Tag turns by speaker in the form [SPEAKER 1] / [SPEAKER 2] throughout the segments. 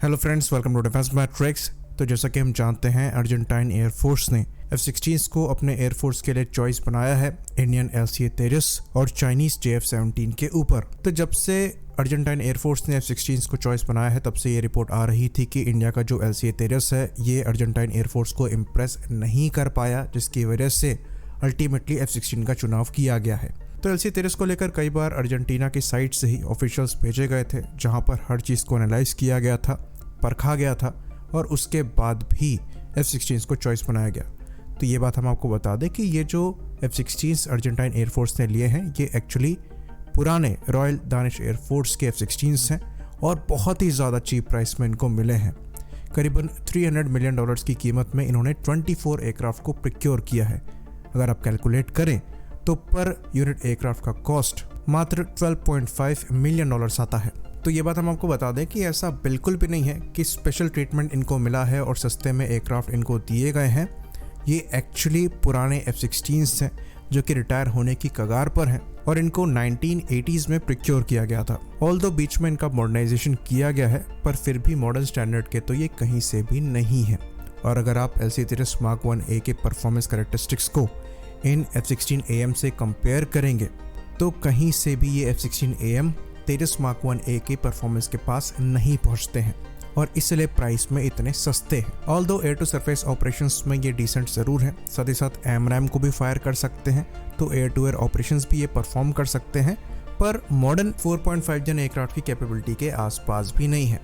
[SPEAKER 1] Hello friends, welcome to Defence Matrix. तो जैसा कि हम जानते हैं, अर्जेंटाइन एयरफोर्स ने F-16 को अपने एयरफोर्स के लिए चॉइस बनाया है इंडियन LCA तेजस और चाइनीज JF-17 के ऊपर। तो जब से अर्जेंटाइन एयरफोर्स ने F-16 को चॉइस बनाया है, तब से ये रिपोर्ट आ रही थी कि इंडिया का जो LCA तेजस है ये अर्जेंटाइन एयरफोर्स को इम्प्रेस नहीं कर पाया, जिसकी वजह से अल्टीमेटली F-16 का चुनाव किया गया है। तो LCA तेजस को लेकर कई बार अर्जेंटीना की साइट से ही ऑफिशियल्स भेजे गए थे, जहां पर हर चीज़ को एनालाइज किया गया था, परखा गया था और उसके बाद भी F-16 को चॉइस बनाया गया। तो ये बात हम आपको बता दें कि ये जो F-16 अर्जेंटाइन एयरफोर्स ने लिए हैं, ये एक्चुअली पुराने रॉयल दानिश एयरफोर्स के F-16 हैं और बहुत ही ज़्यादा चीप प्राइस में इनको मिले हैं। करीबन $300 मिलियन की कीमत में इन्होंने 24 एयरक्राफ्ट को प्रोक्योर किया है। अगर आप कैलकुलेट करें तो पर यूनिट एयरक्राफ्ट का कॉस्ट मात्र $12.5 मिलियन आता है। तो ये बात हम आपको बता दें कि ऐसा बिल्कुल भी नहीं है कि स्पेशल ट्रीटमेंट इनको मिला है और सस्ते में एयरक्राफ्ट इनको दिए गए हैं। ये एक्चुअली पुराने F-16 हैं जो कि रिटायर होने की कगार पर हैं और इनको 1980s में प्रोक्योर किया गया था। ऑल्दो बीच में इनका मॉडर्नाइजेशन किया गया है, पर फिर भी मॉडर्न स्टैंडर्ड के तो ये कहीं से भी नहीं है। और अगर आप LCA तेजस Mark 1A के परफॉर्मेंस कैरेक्टरिस्टिक्स को इन F-16AM से कंपेयर करेंगे तो कहीं से भी ये F-16AM तेजस Mark 1A के परफॉर्मेंस के पास नहीं पहुंचते हैं और इसलिए प्राइस में इतने सस्ते हैं। Although air to surface operations में ये डिसेंट ज़रूर है, साथ ही साथ AMRAAM को भी फायर कर सकते हैं, तो एयर टू एयर ऑपरेशंस भी ये परफॉर्म कर सकते हैं, पर मॉडर्न 4.5 जन एयरक्राफ्ट की कैपेबिलिटी के आसपास भी नहीं है।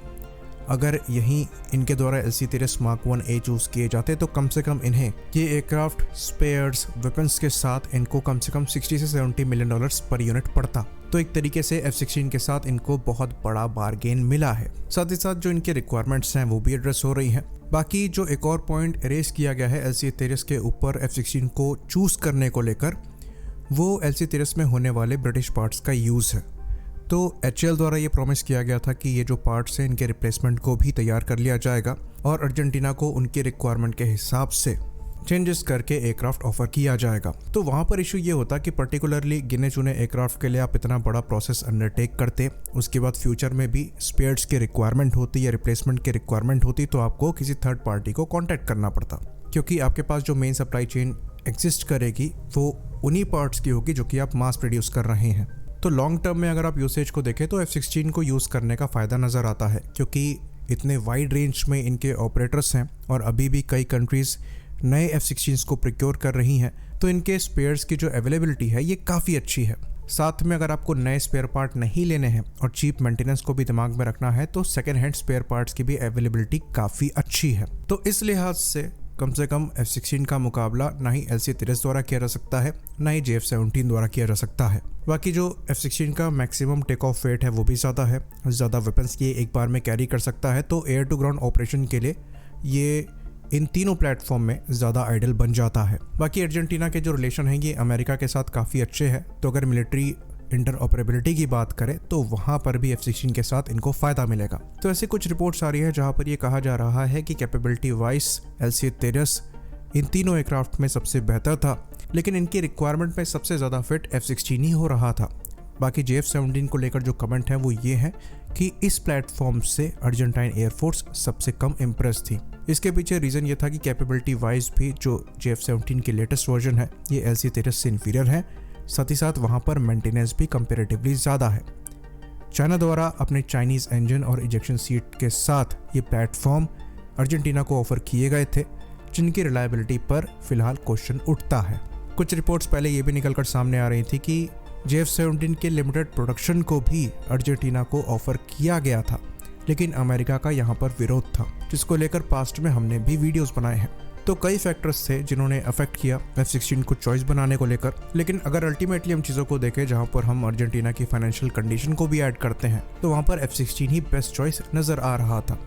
[SPEAKER 1] अगर यहीं इनके द्वारा LCA तेजस Mark 1A चूज़ किए जाते तो कम से कम इन्हें ये एयरक्राफ्ट स्पेयर्स वेपन्स के साथ इनको कम से कम $60 से $70 मिलियन पर यूनिट पड़ता। तो एक तरीके से F-16 के साथ इनको बहुत बड़ा बारगेन मिला है। साथ ही साथ जो इनके रिक्वायरमेंट्स हैं वो भी एड्रेस हो रही हैं। बाकी जो एक और पॉइंट रेस किया गया है LCA तेजस के ऊपर F-16 को चूज़ करने को लेकर, वो LCA तेजस में होने वाले ब्रिटिश पार्ट्स का यूज़ है। तो HAL द्वारा ये प्रॉमिस किया गया था कि ये जो पार्ट्स हैं इनके रिप्लेसमेंट को भी तैयार कर लिया जाएगा और अर्जेंटीना को उनके रिक्वायरमेंट के हिसाब से चेंजेस करके एयरक्राफ्ट ऑफर किया जाएगा। तो वहाँ पर इशू ये होता कि पर्टिकुलरली गिने चुने एयरक्राफ्ट के लिए आप इतना बड़ा प्रोसेस अंडरटेक करते, उसके बाद फ्यूचर में भी स्पेयर्स की रिक्वायरमेंट होती या रिप्लेसमेंट की रिक्वायरमेंट होती, तो आपको किसी थर्ड पार्टी को कॉन्टैक्ट करना पड़ता, क्योंकि आपके पास जो मेन सप्लाई चेन एग्जिस्ट करेगी वो उन्हीं पार्ट्स की होगी जो कि आप मास प्रोड्यूस कर रहे हैं। तो लॉन्ग टर्म में अगर आप यूसेज को देखें तो F-16 को यूज़ करने का फ़ायदा नज़र आता है, क्योंकि इतने वाइड रेंज में इनके ऑपरेटर्स हैं और अभी भी कई कंट्रीज़ नए F-16 को प्रोक्योर कर रही हैं, तो इनके स्पेयर्स की जो अवेलेबिलिटी है ये काफ़ी अच्छी है। साथ में अगर आपको नए स्पेयर पार्ट नहीं लेने हैं और चीप मेंटेनेंस को भी दिमाग में रखना है, तो सेकेंड हैंड स्पेयर पार्ट्स की भी अवेलेबिलिटी काफ़ी अच्छी है। तो इस लिहाज से कम F-16 का मुकाबला ना ही LCA तेजस द्वारा किया जा सकता है, ना ही JF-17 द्वारा किया जा सकता है। बाकी जो F-16 का मैक्सिमम टेक ऑफ वेट है वो भी ज़्यादा है, ज़्यादा वेपन्स ये एक बार में कैरी कर सकता है, तो एयर टू ग्राउंड ऑपरेशन के लिए ये इन तीनों प्लेटफॉर्म में ज़्यादा आइडियल बन जाता है। बाकी अर्जेंटीना के जो रिलेशन हैं ये अमेरिका के साथ काफ़ी अच्छे हैं, तो अगर मिलिट्री इंटरऑपरेबिलिटी की बात करें तो वहाँ पर भी F-16 के साथ इनको फ़ायदा मिलेगा। तो ऐसी कुछ रिपोर्ट्स आ रही है जहाँ पर ये कहा जा रहा है कि कैपेबिलिटी वाइज LCA तेजस इन तीनों एयरक्राफ्ट में सबसे बेहतर था, लेकिन इनकी रिक्वायरमेंट में सबसे ज़्यादा फिट F-16 ही हो रहा था। बाकी JF-17 को लेकर जो कमेंट है वो ये है कि इस प्लेटफॉर्म से अर्जेंटाइन एयरफोर्स सबसे कम इम्प्रेस थी। इसके पीछे रीज़न ये था कि कैपेबिलिटी वाइज भी जो JF-17 की लेटेस्ट वर्जन है ये LCA तेजस से इन्फीरियर है, साथ ही साथ वहाँ पर मेंटेनेंस भी कंपैरेटिवली ज़्यादा है। चाइना द्वारा अपने चाइनीज़ इंजन और इजेक्शन सीट के साथ ये प्लेटफॉर्म अर्जेंटीना को ऑफर किए गए थे, जिनकी रिलायबिलिटी पर फिलहाल क्वेश्चन उठता है। कुछ रिपोर्ट्स पहले ये भी निकलकर सामने आ रही थी कि JF-17 के लिमिटेड प्रोडक्शन को भी अर्जेंटीना को ऑफर किया गया था, लेकिन अमेरिका का यहाँ पर विरोध था, जिसको लेकर पास्ट में हमने भी वीडियोस बनाए हैं। तो कई फैक्टर्स थे जिन्होंने अफेक्ट किया F-16 को चॉइस बनाने को लेकर, लेकिन अगर अल्टीमेटली हम चीज़ों को देखें जहाँ पर हम अर्जेंटीना की फाइनेंशियल कंडीशन को भी ऐड करते हैं, तो वहाँ पर F-16 ही बेस्ट चॉइस नज़र आ रहा था।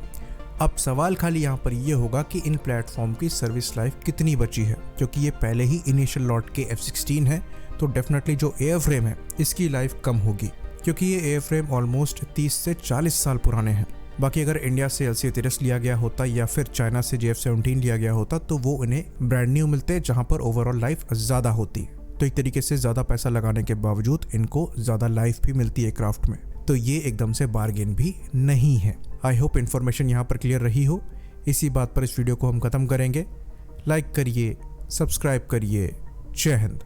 [SPEAKER 1] अब सवाल खाली यहाँ पर ये होगा कि इन प्लेटफॉर्म की सर्विस लाइफ कितनी बची है, क्योंकि ये पहले ही इनिशियल लॉट के F-16 है, तो डेफिनेटली जो एयर फ्रेम है इसकी लाइफ कम होगी, क्योंकि ये एयर फ्रेम ऑलमोस्ट 30 से 40 साल पुराने हैं। बाकी अगर इंडिया से LCA तेजस लिया गया होता या फिर चाइना से JF-17 लिया गया होता तो वो इन्हें ब्रांड न्यू मिलते, जहाँ पर ओवरऑल लाइफ ज़्यादा होती। तो एक तरीके से ज़्यादा पैसा लगाने के बावजूद इनको ज़्यादा लाइफ भी मिलती है क्राफ्ट में। तो ये एकदम से बार्गेन भी नहीं है। आई होप इन्फॉर्मेशन यहाँ पर क्लियर रही हो। इसी बात पर इस वीडियो को हम खत्म करेंगे। लाइक करिए, सब्सक्राइब करिए। जय हिंद।